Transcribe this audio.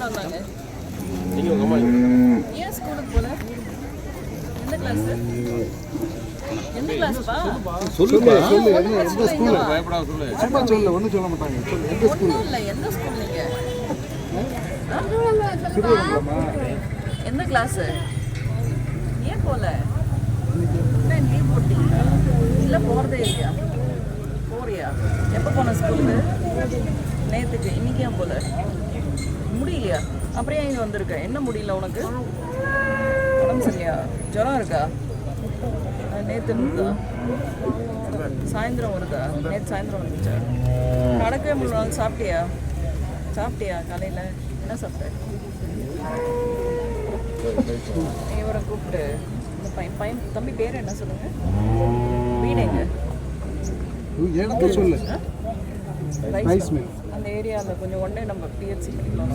வந்தாங்க? நீங்கள் உங்கள் அம்மா ஏன் ஸ்கூலுக்கு போல? எந்த கிளாஸ்? எந்த கிளாஸ்ப்பா? சொல்லுப்பா எந்த ஸ்கூல்? பயப்படாத சொல்லு. சும்மா சொல்லு, ஒன்றும் சொல்ல மாட்டாங்க. சொல்லு, எந்த ஸ்கூல்? ஒன்றும் இல்லை. எந்த ஸ்கூல் நீங்க? திருவள்ளமா? எந்த கிளாஸ்? ஏன் போல? என்ன லீவ் போட்டீங்களா? இல்லை போகிறதே இல்லையா? போறியா? எப்போ போன ஸ்கூலுக்கு? நேற்றுக்கு. இன்னைக்கு ஏன் போல? முடியலையா? அப்புறம் ஏன் இங்கே வந்திருக்க? என்ன முடியல உனக்கு? உடம்பு சரியா? ஜுரம் இருக்கா? நேற்று இருந்ததா? சாயந்தரம் வருதா? நேற்று சாயந்தரம் வந்துச்சா? நடக்கவே முடியல. சாப்பிட்டியா? காலையில் என்ன சாப்பிட்ட? இவரை கூப்பிட்டு இந்த பையன் தம்பி பேர் என்ன சொல்லுங்க? வீடு எங்க? எனக்கு சொல்லு. Rice mill. அந்த ஏரியாவில் கொஞ்சம் உடனே நம்ம பிஹெச்சி படிக்கலாம்.